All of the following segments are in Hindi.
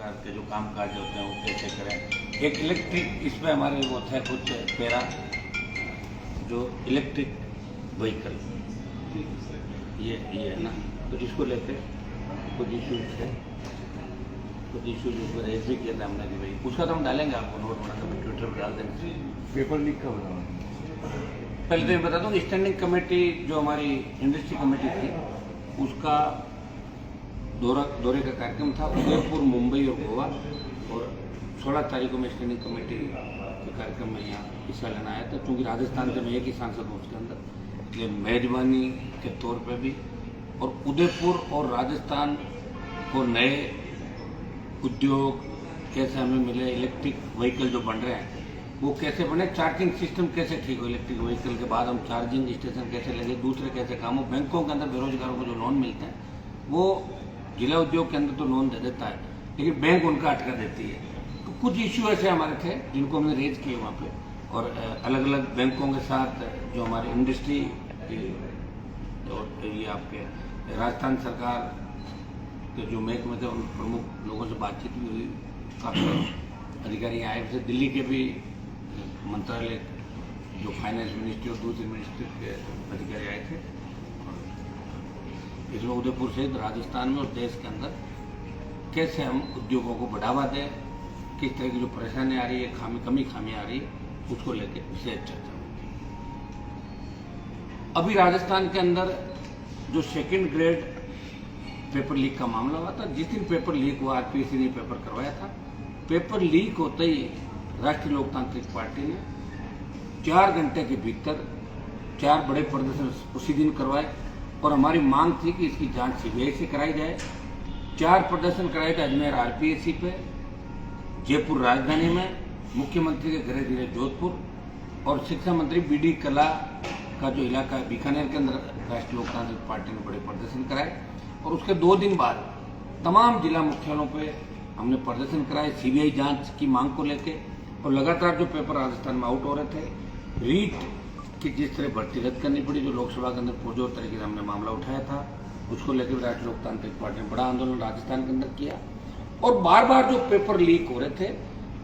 प्रकार के जो काम काज होते हैं वो कैसे करें। एक इलेक्ट्रिक इसमें हमारे वो थे कुछ पैरा जो इलेक्ट्रिक व्हीकल ये है ना, तो इसको लेके कुछ इश्यूज है, कुछ इश्यूज उस पर रेज भी किया था हमने कि भाई उसका तो हम डालेंगे, आपको नोट बना कर ट्विटर पर डाल देंगे। पेपर लीक का बना। पहले तो ये बता दूं कि स्टैंडिंग कमेटी जो हमारी इंडस्ट्री कमेटी थी उसका दौरे का कार्यक्रम था उदयपुर, मुंबई और गोवा, और 16 तारीख को मैं स्टैंडिंग कमेटी के कार्यक्रम में यहाँ हिस्सा लेना आया था। क्योंकि राजस्थान से मैं एक ही सांसद हूँ उसके अंदर, इसलिए मेजबानी के तौर पे भी, और उदयपुर और राजस्थान को नए उद्योग कैसे हमें मिले, इलेक्ट्रिक व्हीकल जो बन रहे हैं वो कैसे बने, चार्जिंग सिस्टम कैसे ठीक हो, इलेक्ट्रिक व्हीकल के बाद हम चार्जिंग स्टेशन कैसे लगे, दूसरे कैसे काम हो, बैंकों के अंदर बेरोजगारों को जो लोन मिलते हैं वो जिला उद्योग के अंदर तो लोन दे देता है लेकिन बैंक उनका अटका देती है। तो कुछ इश्यू ऐसे हमारे थे जिनको हमने रेज किए वहाँ पे, और अलग अलग बैंकों के साथ जो हमारे इंडस्ट्री और ये आपके राजस्थान सरकार के जो महकमे थे उन प्रमुख लोगों से बातचीत भी हुई, काफ़ी अधिकारी आए थे, दिल्ली के भी मंत्रालय जो फाइनेंस मिनिस्ट्री और दूसरी मिनिस्ट्री के अधिकारी आए थे। इसमें उदयपुर सहित राजस्थान में और देश के अंदर कैसे हम उद्योगों को बढ़ावा दें, किस तरह की जो परेशानी आ रही है, कमी आ रही है, उसको लेकर विशेष चर्चा हुई। अभी राजस्थान के अंदर जो सेकंड ग्रेड पेपर लीक का मामला हुआ था, जिस दिन पेपर लीक हुआ आरपीएससी ने पेपर करवाया था, पेपर लीक होते ही राष्ट्रीय लोकतांत्रिक पार्टी ने 4 घंटे के भीतर 4 बड़े प्रदर्शन उसी दिन करवाए, और हमारी मांग थी कि इसकी जांच सीबीआई से कराई जाए। 4 प्रदर्शन कराए थे अजमेर आरपीएससी पे, जयपुर राजधानी में, मुख्यमंत्री के गृह जिले जोधपुर, और शिक्षा मंत्री बीडी कला का जो इलाका है बीकानेर के अंदर राष्ट्रीय लोकतांत्रिक पार्टी ने बड़े प्रदर्शन कराए। और उसके 2 दिन बाद तमाम जिला मुख्यालयों पे हमने प्रदर्शन कराए सीबीआई जांच की मांग को लेके, और लगातार जो पेपर राजस्थान में आउट हो रहे थे, रीट की जिस तरह भर्ती रद्द करनी पड़ी, जो लोकसभा के अंदर पुरजोर तरीके से हमने मामला उठाया था, उसको लेकर राष्ट्रीय लोकतांत्रिक पार्टी ने बड़ा आंदोलन राजस्थान के अंदर किया। और बार बार जो पेपर लीक हो रहे थे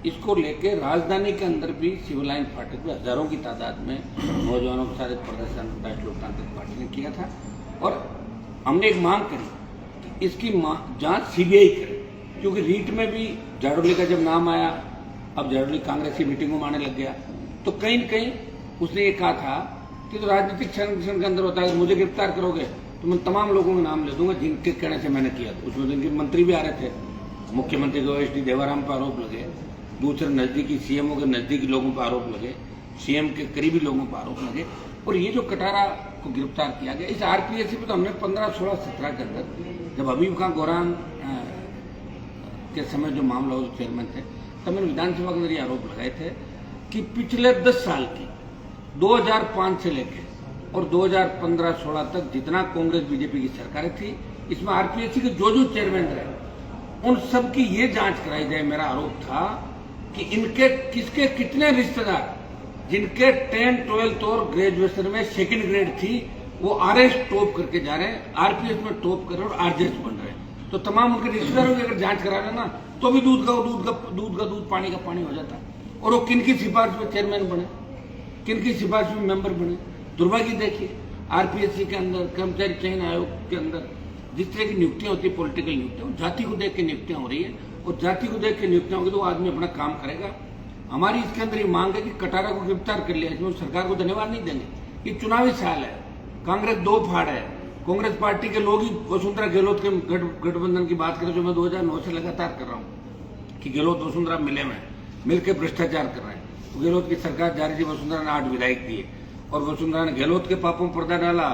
इसको लेकर राजधानी के अंदर भी सिविल लाइन फाटक में हजारों की तादाद में नौजवानों के साथ प्रदर्शन राष्ट्रीय लोकतांत्रिक पार्टी ने किया था, और हमने एक मांग करी कि इसकी जांच सीबीआई करे, क्योंकि रीट में भी जाडौली का जब नाम आया, अब जाडौली कांग्रेस की मीटिंगों में आने लग गया, तो कहीं न कहीं उसने ये कहा था कि तो राजनीतिक संरक्षण के अंदर होता है, मुझे गिरफ्तार करोगे तो मैं तमाम लोगों के नाम ले दूंगा जिनके कहने से मैंने किया। उसमें जिनके मंत्री भी आ रहे थे, मुख्यमंत्री को एच डी देवाराम पर आरोप लगे, दूसरे नजदीकी सीएमओ के नजदीकी लोगों पर आरोप लगे, सीएम के करीबी लोगों पर आरोप लगे, और ये जो कटारा को गिरफ्तार किया गया, इस आरपीएससी पे तो हमने 15, 16, 17 के अंदर जब हबीब खां गोरान के समय जो मामला हो चेयरमैन थे, तब मैंने विधानसभा के अंदर ये आरोप लगाए थे कि पिछले 10 साल की 2005 से लेकर और 2015-16 तक जितना कांग्रेस बीजेपी की सरकारें थी, इसमें आरपीएससी के जो चेयरमैन रहे उन सब की ये जांच कराई जाए। मेरा आरोप था कि इनके किसके कितने रिश्तेदार जिनके 10, 12 और ग्रेजुएशन में सेकंड ग्रेड थी वो आरएस टॉप करके जा रहे हैं, आरपीएस में टॉप कर रहे हैं और आरजेएस बन रहे हैं। तो तमाम उनके रिश्तेदारों की अगर जांच करा लेना तो भी दूध का पानी का पानी हो जाता। और वो किनकी सिफारिश में चेयरमैन बने, किनकी सिफारिश में मेंबर बने। दुर्भाग्य देखिए, आरपीएससी के अंदर, कर्मचारी चयन आयोग के अंदर जिस तरह की नियुक्तियां होती है, पॉलिटिकल नियुक्तियां, जाति को देख के नियुक्तियां हो रही है, और जाति को देख के नियुक्तियां होगी तो वो आदमी अपना काम करेगा। हमारी इसके अंदर ये मांग है कि कटारा को गिरफ्तार कर लिया, इसमें सरकार को धन्यवाद नहीं देंगे। ये चुनावी साल है, कांग्रेस 2 फाड़ है, कांग्रेस पार्टी के लोग ही वसुंधरा गहलोत के गठबंधन की बात करें जो मैं 2009 से लगातार कर रहा हूँ कि गहलोत वसुंधरा मिलकर भ्रष्टाचार कर रहे हैं। तो गहलोत की सरकार जारी थी, वसुंधरा ने 8 विधायक दिए, और वसुंधरा ने गहलोत के पापों में पर्दा डाला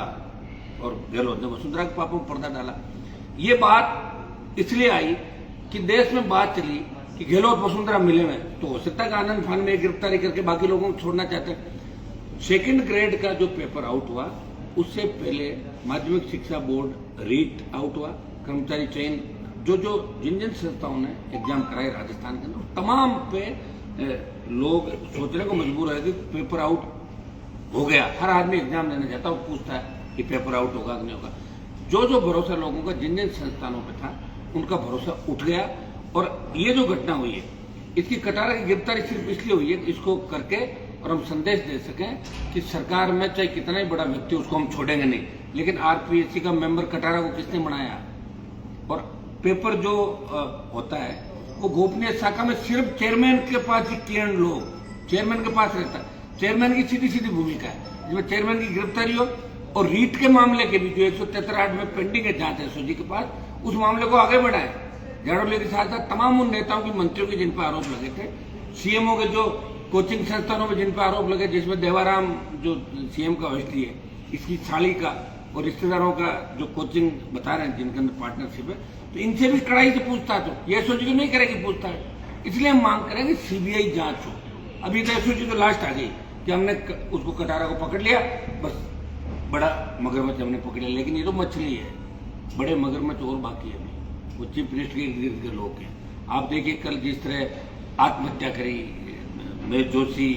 और गहलोत ने वसुंधरा के पापों में पर्दा डाला। ये बात इसलिए आई कि देश में बात चली कि गहलोत वसुंधरा मिले में, तो हो सकता है आनंद फान में गिरफ्तारी करके बाकी लोगों को छोड़ना चाहते हैं। सेकंड ग्रेड का जो पेपर आउट हुआ उससे पहले माध्यमिक शिक्षा बोर्ड रीट आउट हुआ, कर्मचारी चयन जिन संस्थाओं ने एग्जाम कराए राजस्थान के अंदर, तमाम पे लोग सोचने को मजबूर है कि पेपर आउट हो गया। हर आदमी एग्जाम देने जाता है और पूछता है कि पेपर आउट होगा कि नहीं होगा। जो भरोसा लोगों का जिन संस्थानों पे था उनका भरोसा उठ गया, और ये जो घटना हुई है, इसकी कटारा की गिरफ्तारी सिर्फ इसलिए हुई है इसको करके और हम संदेश दे सकें कि सरकार में चाहे कितना ही बड़ा व्यक्ति उसको हम छोड़ेंगे नहीं, लेकिन आरपीएससी का मेंबर कटारा को किसने बनाया? और पेपर जो होता है वो गोपनीय शाखा में सिर्फ चेयरमैन के पास ही क्लियर लोग, चेयरमैन के पास रहता है। चेयरमैन की सीधी सीधी भूमिका है जिसमें चेयरमैन की गिरफ्तारी हो और रीट के मामले के भी जो 173(8) में पेंडिंग है जांच एसओजी के पास, उस मामले को आगे बढ़ाए। झाड़ू के साथ साथ तमाम उन नेताओं की, मंत्रियों के जिन पर आरोप लगे थे, सीएमओ के जो कोचिंग संस्थानों में जिन पर आरोप लगे, जिसमें देवाराम जो सीएम का ओएसडी है, इसकी साली का और रिश्तेदारों का जो कोचिंग बता रहे हैं जिनके अंदर पार्टनरशिप है, तो इनसे भी कड़ाई से पूछताछ हो। ये एसओजी तो नहीं करेगी पूछताछ, इसलिए हम मांग करेंगे सीबीआई जांच हो। अभी तो एसओजी तो लास्ट आ गई कि हमने उसको कटारा को पकड़ लिया, बस बड़ा मगरमच्छ हमने पकड़ लिया, लेकिन ये तो मछली है, बड़े मगरमच्छ और बाकी है। वो चीफ मिनिस्टर के इर्द गिर्द के लोग हैं। आप देखिए कल जिस तरह आत्महत्या करी मेरे जोशी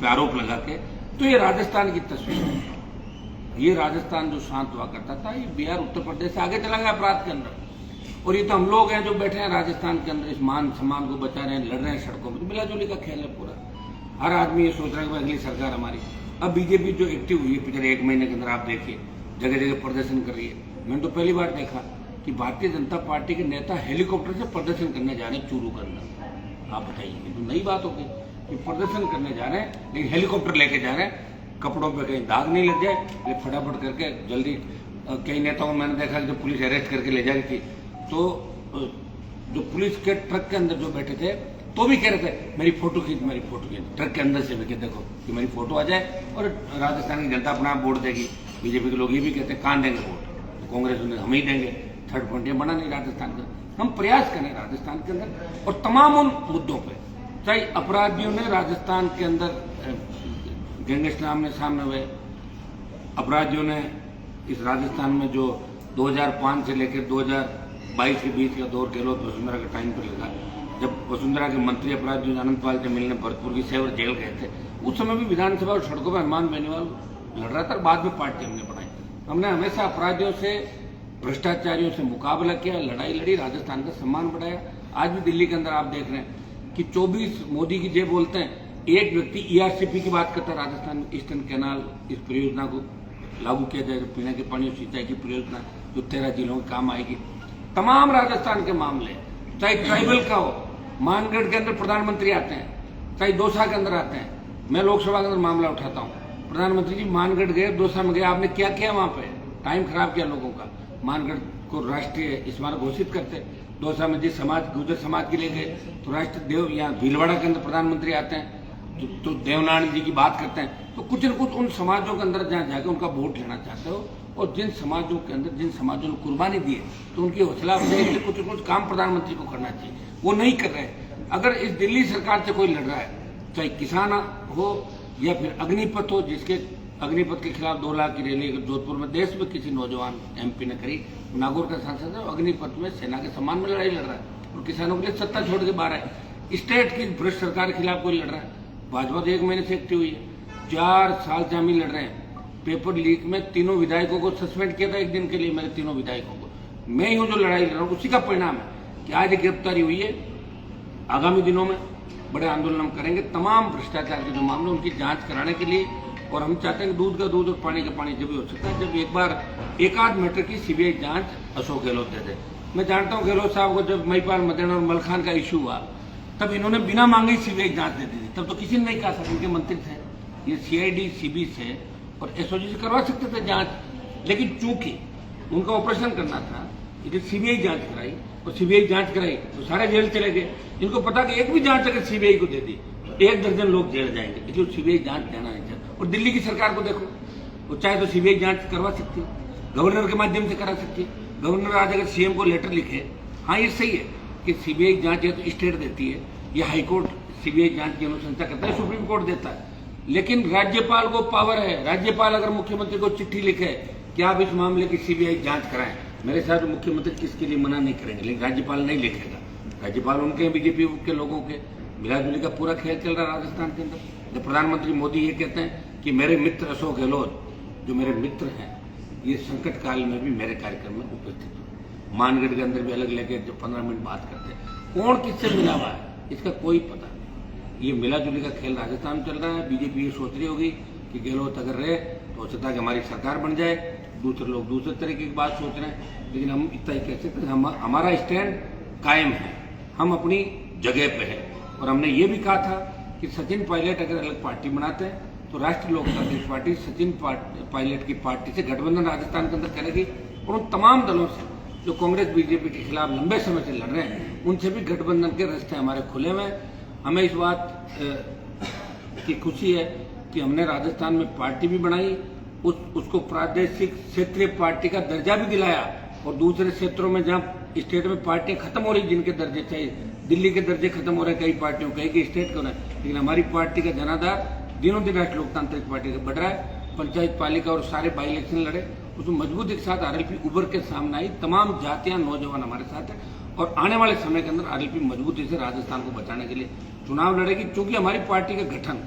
पे आरोप लगा के, तो ये राजस्थान की तस्वीर है। ये राजस्थान जो शांत हुआ करता था, ये बिहार उत्तर प्रदेश से आगे चला गया अपराध के अंदर। और ये तो हम लोग हैं जो बैठे हैं राजस्थान के अंदर, इस मान सम्मान को बचा रहे हैं, लड़ रहे हैं सड़कों में। तो मिलाजुली का खेल है पूरा। हर आदमी ये सोच रहा है कि अगली सरकार हमारी। अब बीजेपी जो एक्टिव हुई है पिछले 1 महीने के अंदर, आप देखिए जगह जगह प्रदर्शन कर रही है। मैंने तो पहली बार देखा कि भारतीय जनता पार्टी के नेता हेलीकॉप्टर से प्रदर्शन करने जा रहे हैं चूरू के अंदर। आप बताइए, ये तो नई बात होगी कि प्रदर्शन करने जा रहे हैं लेकिन हेलीकॉप्टर लेके जा रहे हैं, कपड़ों पे कहीं दाग नहीं लग जाए, ये फटाफट करके जल्दी। कई नेताओं को मैंने देखा कि जब पुलिस अरेस्ट करके ले जा रही थी, तो जो पुलिस के ट्रक के अंदर जो बैठे थे तो भी कह रहे थे मेरी फोटो खींच, मेरी फोटो खींच, ट्रक के अंदर से भी कि देखो कि मेरी फोटो आ जाए और राजस्थान की जनता अपना वोट देगी। बीजेपी के लोग ये भी कहते हैं कहाँ देंगे वोट, तो कांग्रेस उन्हें हम ही देंगे। थर्ड पॉइंट ये बना नहीं राजस्थान का। हम प्रयास करें राजस्थान के अंदर और तमाम उन मुद्दों पर, चाहे अपराधियों ने राजस्थान के अंदर गैंगस्टर आमने सामने हुए, अपराधियों ने इस राजस्थान में जो 2005 से लेकर 2022 के बीच का दौर कह लो, वसुंधरा के टाइम पर लगा, जब वसुंधरा के मंत्री अपराधियों अनंतपाल से मिलने भरतपुर की सेवर जेल गए थे, उस समय भी विधानसभा और सड़कों पर हनुमान बेनीवाल लड़ रहा था। बाद में पार्टी हमने बनाई। हमने हमेशा अपराधियों से, भ्रष्टाचारियों से मुकाबला किया, लड़ाई लड़ी, राजस्थान का सम्मान बढ़ाया। आज भी दिल्ली के अंदर आप देख रहे हैं कि 24 मोदी की जय बोलते हैं, एक व्यक्ति ईआरसीपी की बात करता है राजस्थान में, ईस्टर्न कैनाल, इस परियोजना को लागू किया जाएगा, पीने के पानी और सिंचाई की परियोजना जो 13 जिलों के काम आएगी। तमाम राजस्थान के मामले, चाहे ट्राइबल का हो, मानगढ़ के अंदर प्रधानमंत्री आते हैं, चाहे दौसा के अंदर आते हैं। मैं लोकसभा के अंदर मामला उठाता हूँ, प्रधानमंत्री जी मानगढ़ गए, दौसा में गए, आपने क्या किया वहां पे? टाइम खराब किया लोगों का। मानगढ़ को राष्ट्रीय स्मारक घोषित करते, दौसा में जिस समाज, गुर्जर समाज के लिए गए, तो राष्ट्र देव, यहाँ भीलवाड़ा के अंदर प्रधानमंत्री आते हैं तो देवनारायण जी की बात करते हैं। तो कुछ न कुछ उन समाजों के अंदर जहाँ जाकर उनका वोट लेना चाहते हो, और जिन समाजों के अंदर, जिन समाजों ने कुर्बानी दी है, तो उनकी हौसला अफजाई के लिए कुछ न कुछ काम प्रधानमंत्री को करना चाहिए। वो नहीं कर रहे। अगर इस दिल्ली सरकार से कोई लड़ रहा है, चाहे किसान हो या फिर अग्निपथ हो, जिसके अग्निपथ के खिलाफ 2 लाख की रैली जोधपुर में देश में किसी नौजवान एमपी ने करी, नागौर का सांसद है, अग्निपथ में सेना के सम्मान में लड़ाई लड़ रहा है और किसानों के लिए सत्ता छोड़ के बाहर है। स्टेट की भ्रष्ट सरकार के खिलाफ कोई लड़ रहा है। भाजपा तो 1 महीने से एक्टिव हुई है, 4 साल से हम ही लड़ रहे हैं। पेपर लीक में 3 विधायकों को सस्पेंड किया था 1 दिन के लिए, मेरे 3 विधायकों को। मैं ही हूं जो लड़ाई लड़ रहा हूं। उसी का परिणाम है कि आज गिरफ्तारी हुई है। आगामी दिनों में बड़े आंदोलन हम करेंगे तमाम भ्रष्टाचार के जो मामले, उनकी जांच कराने के लिए। और हम चाहते हैं कि दूध का दूध और पानी का पानी जब भी हो सकता है, जब एक बार एकाध मैटर की सीबीआई जांच अशोक गहलोत दे दे। मैं जानता हूं गहलोत साहब को, जब महिपाल मदेन और मलखान का इशू हुआ, तब इन्होंने बिना मांगे ही सीबीआई जांच दे दी थी। तब तो किसी ने नहीं कहा था, इनके मंत्री थे, ये सीआईडी सीबी से और एसओजी से करवा सकते थे जांच। लेकिन चूंकि उनका ऑपरेशन करना था, इसलिए सीबीआई जांच कराई, और सीबीआई जांच कराई तो सारे जेल चले गए। इनको पता कि एक भी जांच अगर सीबीआई को दे दी तो 1 दर्जन लोग जेल जाएंगे, इसलिए सीबीआई जांच देना नहीं चाहिए। और दिल्ली की सरकार को देखो, वो चाहे तो सीबीआई जांच करवा सकती है, गवर्नर के माध्यम से करा सकती है। गवर्नर आज अगर सीएम को लेटर लिखे, हाँ ये सही है कि सीबीआई जांच है तो स्टेट देती है, या हाईकोर्ट सीबीआई जांच की अनुशंसा करता है, सुप्रीम कोर्ट देता है। लेकिन राज्यपाल को पावर है। राज्यपाल अगर मुख्यमंत्री को चिट्ठी लिखे कि आप इस मामले की सीबीआई जांच कराएं, मेरे साथ मुख्यमंत्री किसके लिए मना नहीं करेंगे, लेकिन राज्यपाल नहीं लिखेगा। राज्यपाल उनके बीजेपी के लोगों के मिलाजुली का पूरा खेल चल रहा है राजस्थान के अंदर। जब प्रधानमंत्री मोदी ये कहते हैं कि मेरे मित्र अशोक गहलोत, जो मेरे मित्र हैं, ये संकट काल में भी मेरे कार्यक्रम में उपस्थित हुए। मानगढ़ के अंदर भी अलग लेके जो 15 मिनट बात करते हैं। कौन किससे मिला हुआ है इसका कोई पता नहीं। ये मिला जुली का खेल राजस्थान में चल रहा है। बीजेपी ये सोच रही होगी कि गहलोत अगर रहे तो हो सकता है कि हमारी सरकार बन जाए, दूसरे लोग दूसरे तरीके की बात सोच रहे हैं। लेकिन हम इतना ही कह सकते हैं हमारा स्टैंड कायम है, हम अपनी जगह पे है। और हमने ये भी कहा था कि सचिन पायलट अगर अलग पार्टी बनाते हैं तो राष्ट्रीय लोकतांत्रिक पार्टी सचिन पायलट की पार्टी से गठबंधन राजस्थान के अंदर करेगी और उन तमाम दलों से जो कांग्रेस बीजेपी के खिलाफ लंबे समय से लड़ रहे हैं उनसे भी गठबंधन के रास्ते हमारे खुले हुए हैं। हमें इस बात की खुशी है कि हमने राजस्थान में पार्टी भी बनाई, उसको प्रादेशिक क्षेत्रीय पार्टी का दर्जा भी दिलाया और दूसरे क्षेत्रों में जहां स्टेट में पार्टियां खत्म हो रही जिनके दर्जे चाहिए, दिल्ली के दर्जे खत्म हो रहे कई पार्टियों कई स्टेट के हो रहे हैं, लेकिन हमारी पार्टी का जनाधार दिनों दिन राष्ट्रीय लोकतांत्रिक पार्टी का बढ़ रहा है। पंचायत पालिका और सारे बाई इलेक्शन लड़े, उसमें मजबूती के साथ आरएलपी उभर के सामने आई। तमाम जातियां नौजवान हमारे साथ है और आने वाले समय के अंदर आरएलपी मजबूती से राजस्थान को बचाने के लिए चुनाव लड़ेगी, क्योंकि हमारी पार्टी का गठन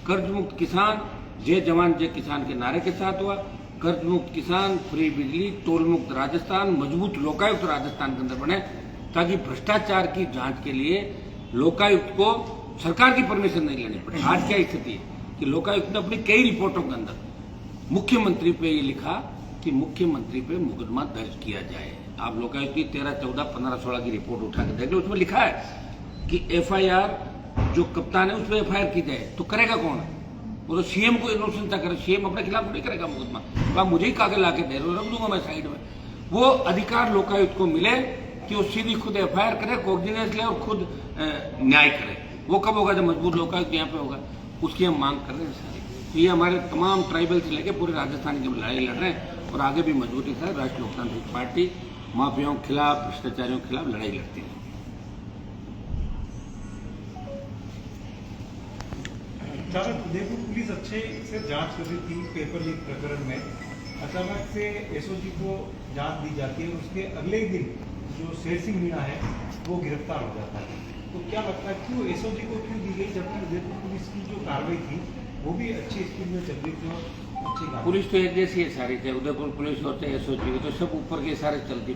कर्ज मुक्त किसान, जय जवान जय किसान के नारे के साथ हुआ। कर्ज मुक्त किसान, फ्री बिजली, टोल मुक्त राजस्थान, मजबूत लोकायुक्त राजस्थान के अंदर बने, ताकि भ्रष्टाचार की जांच के लिए लोकायुक्त को सरकार की परमिशन नहीं लेनी पड़े। आज क्या स्थिति है कि लोकायुक्त ने अपनी कई रिपोर्टों के अंदर मुख्यमंत्री पे ये लिखा कि मुख्यमंत्री पे मुकदमा दर्ज किया जाए। आप लोकायुक्त की 13, 14, 15, 16 की रिपोर्ट उठा के देख लो, उसमें लिखा है कि एफआईआर जो कप्तान है उस पर एफआईआर की जाए। तो करेगा कौन? वो तो सीएम को इनोसेंट करे, सीएम अपने खिलाफ नहीं करेगा मुकदमा। तो आप मुझे ही कागज ला के दे रहे हो, रख दूंगा मैं साइड में। वो अधिकार लोकायुक्त को मिले कि वो सीधी खुद एफआईआर करे, कोऑर्डिनेट ले और खुद न्याय करे। वो कब होगा? जब मजबूत लोकायुक्त यहाँ पे होगा। उसकी हम मांग कर रहे हैं सारी। तो ये हमारे तमाम ट्राइबल से लेकर पूरे राजस्थान की लड़ाई लड़ रहे हैं और आगे भी मजबूती से राष्ट्रीय लोकतांत्रिक पार्टी माफियाओं के खिलाफ, भ्रष्टाचारियों के खिलाफ लड़ाई लड़ती है। उदयपुर पुलिस अच्छे से जांच कर रही थी पेपर लीक प्रकरण में, अचानक से एसओजी को जांच दी जाती है और उसके अगले ही दिन जो शेर सिंह मीणा है वो गिरफ्तार हो जाता है। तो क्या लगता है क्यों एसओजी को क्यों दी गई, जबकि उदयपुर पुलिस की जो कार्रवाई थी वो भी अच्छी स्पीड में चल रही थी और अच्छी पुलिस तो एक जैसी है सारी थे। उदयपुर पुलिस होते हैं, एसओजी तो सब ऊपर के सारे चलती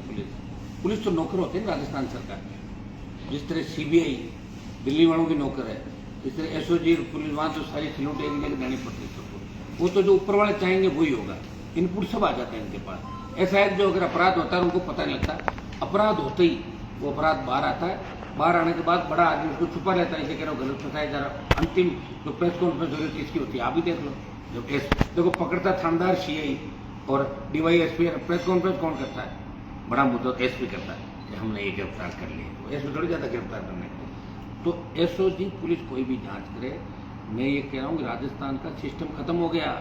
पुलिस तो नौकर होते हैं राजस्थान सरकार के। जिस तरह सीबीआई दिल्ली वालों की नौकर है, इस तरह एसओजी पुलिस वहाँ तो सारी खिलौट एक जगह देनी पड़ती है सबको। वो तो जो ऊपर वाले चाहेंगे वही होगा। इनपुट सब आ जाते हैं इनके पास। ऐसा है जो अगर अपराध होता है उनको पता नहीं लगता, अपराध होते ही वो अपराध बाहर आता है। बाहर आने के बाद बड़ा आदमी उसको छुपा रहता है, इसे कह रहा गलत फंसाया जा रहा। अंतिम जो प्रेस कॉन्फ्रेंस हो रही इसकी होती है, आप भी देख लो। जब देखो पकड़ता थानेदार सीआई और डीवाईएसपी, प्रेस कॉन्फ्रेंस कौन करता है? बड़ा मुद्दा एसपी करता है कि हमने ये गिरफ्तार कर लिया। तो एसपी थोड़ी जाता गिरफ्तार करने के लिए। तो एसओजी पुलिस कोई भी जांच करे। मैं ये कह रहा हूँ कि राजस्थान का सिस्टम खत्म हो गया।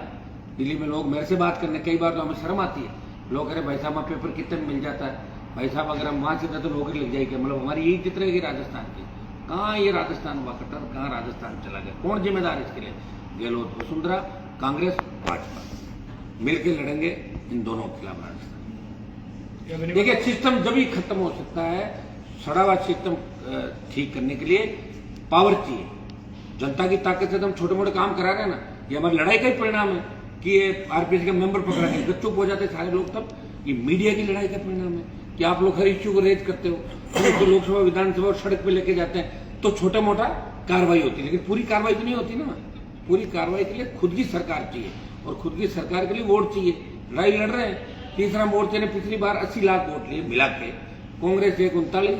दिल्ली में लोग मेरे से बात करने, कई बार तो हमें शर्म आती है। लोग कह रहे भाई साहब पेपर कितने में मिल जाता है, भाई साहब अगर हम वहाँ से तो नौकरी लग जाएगी। मतलब हमारी यही चित्र रहेगी राजस्थान की। कहाँ ये राजस्थान हुआ कट्टर, कहाँ राजस्थान चला गया? कौन जिम्मेदार है इसके लिए? गहलोत वसुंधरा, कांग्रेस, भाजपा मिलकर लड़ेंगे इन दोनों के खिलाफ राजस्थान। देखिए सिस्टम जब ही खत्म हो सकता है, सड़ा हुआ सिस्टम ठीक करने के लिए पावर चाहिए। जनता की ताकत से तो हम छोटे मोटे काम करा रहे हैं ना। ये हमारी लड़ाई का ही परिणाम है कि ये आरपीसी का मेंबर पकड़ा गया, चुप हो जाते सारे लोग। तब ये मीडिया की लड़ाई का परिणाम है कि आप लोग हर इश्यू को रेज करते हो, तो लोकसभा विधानसभा और सड़क पे लेके जाते हैं तो छोटा मोटा कार्रवाई होती है, लेकिन पूरी कार्रवाई तो नहीं होती ना। पूरी कार्रवाई के लिए खुद की सरकार चाहिए और खुद की सरकार के लिए वोट चाहिए। लड़ाई लड़ रहे हैं। तीसरा मोर्चे ने पिछली बार 80 लाख वोट लिए मिला के, कांग्रेस 39,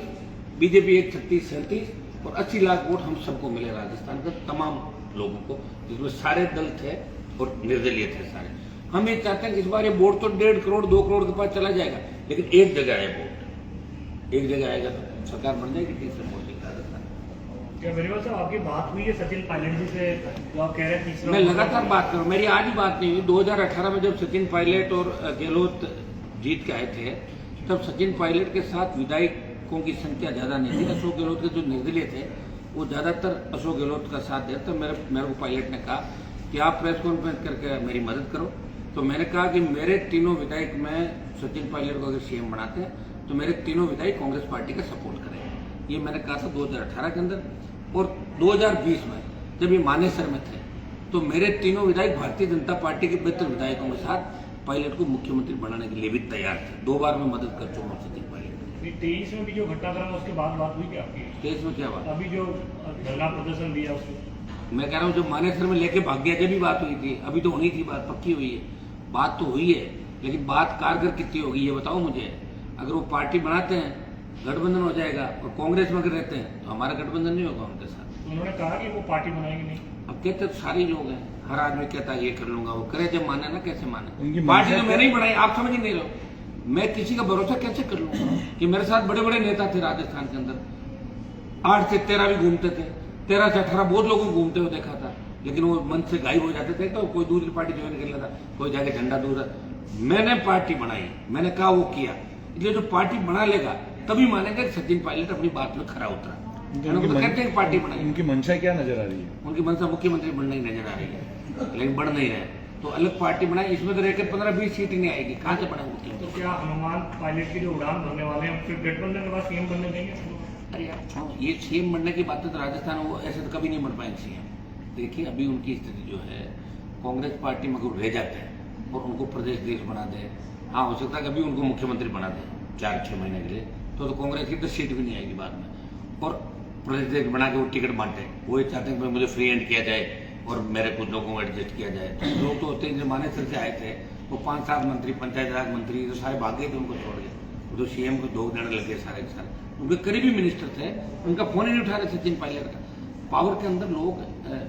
बीजेपी 36, 37 और 80 लाख वोट हम सबको मिले राजस्थान के तमाम लोगों को, जिसमें सारे दल थे और निर्दलीय थे सारे। हम ये चाहते हैं कि इस बार ये वोट तो 1.5 करोड़ 2 करोड़ के पास चला जाएगा, लेकिन एक जगह है वोट, एक जगह आएगा तो सरकार बन जाएगी तीसरे मोर्चे की राजस्थान। क्या मेरे साहब आपकी बात हुई है सचिन पायलट जी से, जो आप कह रहे हैं तीसरा? मैं लगातार बात कर रहा हूँ, मेरी आज ही बात नहीं हुई। 2018 में जब सचिन पायलट और गहलोत जीत के आए थे, तब सचिन पायलट के साथ विधायकों की संख्या ज्यादा नहीं थी। अशोक गहलोत के जो निर्दलीय थे वो ज्यादातर अशोक गहलोत का साथ दे। तो मेरे को पायलट ने कहा कि आप प्रेस कॉन्फ्रेंस करके मेरी मदद करो। तो मैंने कहा कि मेरे तीनों विधायक में सचिन पायलट को अगर सीएम बनाते हैं तो मेरे तीनों विधायक कांग्रेस पार्टी का सपोर्ट करें। ये मैंने कहा था 2018 के अंदर। और 2020 में जब ये मानेसर में थे तो मेरे तीनों विधायक भारतीय जनता पार्टी के बेहतर विधायकों के साथ पायलट को मुख्यमंत्री बनाने के लिए भी तैयार थे। 2 बार मैं मदद कर चुका हूँ सचिन पायलट। 23 में भी जो घटनाक्रम है उसके बाद बात हुई क्या आपकी? केस में क्या बात? अभी जो धरना प्रदर्शन दिया उसको मैं कह रहा हूँ जब मानेसर में लेके भाग गया जब भी बात हुई थी, अभी तो होनी थी बात, पक्की हुई है, बात तो हुई है, लेकिन बात कारगर कितनी होगी ये बताओ मुझे। अगर वो पार्टी बनाते हैं गठबंधन हो जाएगा, और कांग्रेस में अगर रहते हैं तो हमारा गठबंधन नहीं होगा उनके साथ। तो उन्होंने कहा कि वो पार्टी बनाएंगे नहीं। अब कहते तो सारे लोग हैं, हर आदमी कहता है ये कर लूंगा, वो करे जब माने ना, कैसे माने। उनकी पार्टी मंशा तो मैंने ही बनाई, आप समझ ही नहीं रहे। मैं किसी का भरोसा कैसे कर लूंगा कि मेरे साथ बड़े बड़े नेता थे राजस्थान के अंदर, 8 से 13 भी घूमते थे, 13 से 18 बहुत लोगों को घूमते हुए देखा था, लेकिन वो मन से गायब हो जाते थे, तो कोई दूसरी पार्टी ज्वाइन कर लेता, कोई जाके झंडा दूर। मैंने पार्टी बनाई, मैंने कहा वो किया, इसलिए जो पार्टी बना लेगा तभी मानेंगे सचिन पायलट अपनी बात में खरा उतरा। कहते हैं पार्टी बनाई, उनकी मंशा क्या नजर आ रही है? उनकी मनसा मुख्यमंत्री बनना ही नजर आ रही है, लेकिन बढ़ नहीं रहे, तो अलग पार्टी बनाई, इसमें तो रहकर 15-20 सीट ही नहीं आएगी, कहाँ से बढ़ा मुख्यमंत्री? तो क्या हनुमान पायलट की जो उड़ान भरने वाले हैं फिर गठबंधन के बाद सीएम बनने देंगे? अरे यार ये सीएम बनने की बात है तो राजस्थान में वो ऐसे तो कभी नहीं बन पाएंगे सीएम। देखिए अभी उनकी स्थिति जो है, कांग्रेस पार्टी में अगर रह जाते हैं और उनको प्रदेश देश बना दे, हाँ हो सकता है कभी उनको मुख्यमंत्री बना दे 4-6 महीने के लिए, तो कांग्रेस की तो सीट भी नहीं आएगी बाद में, और प्रदेश देश बना के वो टिकट बांटे। वो ये चाहते हैं कि मुझे फ्री हैंड किया जाए और मेरे कुछ लोगों को एडजस्ट किया जाए। तो लोग तो होते हैं जो मानेसर से आए थे, वो 5-7 मंत्री, पंचायत राज मंत्री तो सारे भाग गए थे, उनको छोड़ गए, वो तो सीएम को धोख देने लगे सारे के सारे। उनके करीबी मिनिस्टर थे, उनका फोन ही नहीं उठा रहे सचिन पायलट का। पावर के अंदर लोग